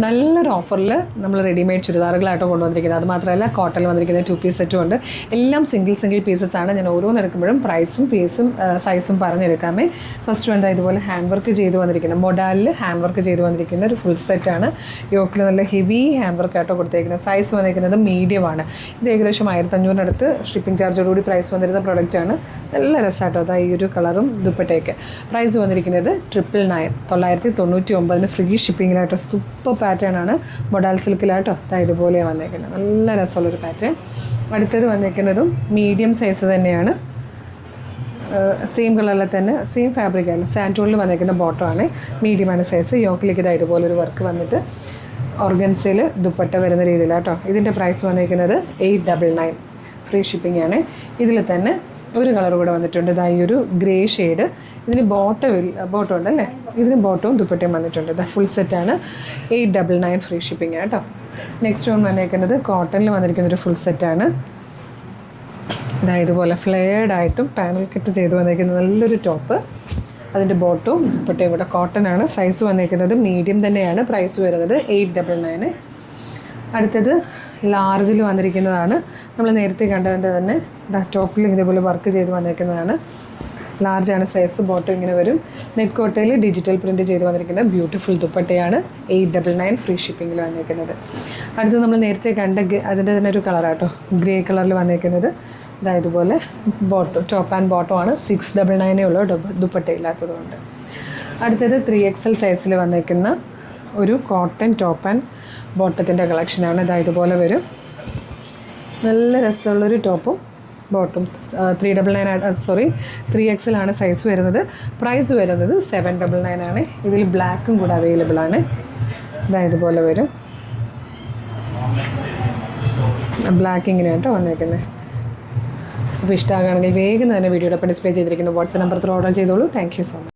നല്ലൊരു ഓഫറിൽ നമ്മൾ റെഡിമെയ്ഡ് ചുരിദാറുകളായിട്ടോ കൊണ്ടുവന്നിരിക്കുന്നത്. അത് മാത്രമല്ല കോട്ടണിൽ വന്നിരിക്കുന്ന 2 പീസ് സെറ്റും ഉണ്ട്. എല്ലാം സിംഗിൾ പീസസ് ആണ്. ഞാൻ ഓരോന്നെടുക്കുമ്പോഴും പ്രൈസും പീസും സൈസും പറഞ്ഞെടുക്കാമേ. ഫസ്റ്റ് വേണ്ട ഇതുപോലെ ഹാൻഡ് വർക്ക് ചെയ്ത് വന്നിരിക്കുന്ന മൊഡാലിൽ ഹാൻഡ് വർക്ക് ചെയ്ത് വന്നിരിക്കുന്ന ഒരു ഫുൾ സെറ്റാണ്. യോക്കിൽ നല്ല ഹെവി ഹാൻഡ് വർക്ക് ആയിട്ടോ കൊടുത്തേക്കുന്നത്. സൈസ് വന്നിരിക്കുന്നത് മീഡിയമാണ്. ഇത് ഏകദേശം 1500 ഷിപ്പിംഗ് ചാർജോടുകൂടി പ്രൈസ് വന്നിരുന്ന പ്രൊഡക്റ്റാണ്. നല്ല രസമായിട്ടോ അതാ ഈ ഒരു കളറും ദുപ്പട്ടയ്ക്ക്. പ്രൈസ് വന്നിരിക്കുന്നത് 999 ഫ്രീ ഷിപ്പിങ്ങിലായിട്ടോ. സൂപ്പർ പാറ്റേൺ ആണ്. മൊഡാൽ സിൽക്കിലായിട്ടോ ഇതുപോലെ വന്നേക്കുന്നത്. നല്ല രസമുള്ളൊരു പാറ്റേൺ. അടുത്തത് വന്നേക്കുന്നതും മീഡിയം സൈസ് തന്നെയാണ്. സെയിം കളറിൽ തന്നെ സെയിം ഫാബ്രിക്കാണ്. സാൻറ്റോണിൽ വന്നേക്കുന്ന ബോട്ടമാണ്. മീഡിയമാണ് സൈസ്. യോക്കിലേക്ക് ഇതുപോലൊരു വർക്ക് വന്നിട്ട് ഓർഗൻസയിൽ ദുപ്പട്ട വരുന്ന രീതിയിലാട്ടോ. ഇതിൻ്റെ പ്രൈസ് വന്നേക്കുന്നത് 899 ഫ്രീ ഷിപ്പിംഗ് ആണ്. ഇതിൽ തന്നെ ഒരു കളർ കൂടെ വന്നിട്ടുണ്ട്. ഈ ഒരു ഗ്രേ ഷെയ്ഡ്. ഇതിന് ബോട്ടം ഉണ്ടല്ലേ. ഇതിന് ബോട്ടവും ദുപ്പട്ടയും വന്നിട്ടുണ്ട്. ഫുൾ സെറ്റാണ്. 899 ഫ്രീ ഷിപ്പിംഗ് കേട്ടോ. നെക്സ്റ്റ് വൺ വന്നേക്കുന്നത് കോട്ടണിൽ വന്നിരിക്കുന്നൊരു ഫുൾ സെറ്റാണ്. ഇതുപോലെ ഫ്ലെയർഡായിട്ടും പാനൽ കട്ട് ചെയ്ത് വന്നിരിക്കുന്ന നല്ലൊരു ടോപ്പ്. അതിൻ്റെ ബോട്ടവും ദുപ്പട്ടയും കൂടെ കോട്ടനാണ്. സൈസ് വന്നിരിക്കുന്നത് മീഡിയം തന്നെയാണ്. പ്രൈസ് വരുന്നത് 899. അടുത്തത് ലാർജിൽ വന്നിരിക്കുന്നതാണ്. നമ്മൾ നേരത്തെ കണ്ടതിൻ്റെ തന്നെ ടോപ്പിൽ ഇതേപോലെ വർക്ക് ചെയ്ത് വന്നിരിക്കുന്നതാണ്. ലാർജാണ് സൈസ്. ബോട്ടം ഇങ്ങനെ വരും. നെക്ക് കോട്ടയിൽ ഡിജിറ്റൽ പ്രിൻറ്റ് ചെയ്ത് വന്നിരിക്കുന്ന ബ്യൂട്ടിഫുൾ ദുപ്പട്ടയാണ്. 899 ഫ്രീ ഷിപ്പിങ്ങിൽ വന്നിരിക്കുന്നത്. അടുത്തത് നമ്മൾ നേരത്തെ കണ്ട അതിൻ്റെ തന്നെ ഒരു കളറാട്ടോ. ഗ്രേ കളറിൽ വന്നിരിക്കുന്നത് ഇതുപോലെ ബോട്ടം ടോപ്പ് ആൻഡ് ബോട്ടമാണ്. 699 ഉള്ളൂ ദുപ്പട്ട ഇല്ലാത്തതുകൊണ്ട്. അടുത്തത് 3XL സൈസിൽ വന്നിരിക്കുന്ന ഒരു കോട്ടൺ ടോപ്പ് ആൻഡ് ബോട്ടത്തിൻ്റെ കളക്ഷനാണ്. ഇതുപോലെ വരും. നല്ല രസമുള്ളൊരു ടോപ്പും ബോട്ടും. 3XL ആണ് സൈസ് വരുന്നത്. പ്രൈസ് വരുന്നത് 799 ആണ്. ഇതിൽ ബ്ലാക്കും കൂടെ അവൈലബിൾ ആണ്. ഇതുപോലെ വരും. ബ്ലാക്ക് ഇങ്ങനെയാട്ടോ വന്നേക്കുന്നത്. അപ്പോൾ ഇഷ്ടമാകുകയാണെങ്കിൽ വേഗം തന്നെ വീഡിയോയുടെ ഡിസ്പ്ലേ ചെയ്തിരിക്കുന്ന വാട്സ്ആപ്പ് നമ്പർ ഓർഡർ ചെയ്തോളൂ. Thank you so much.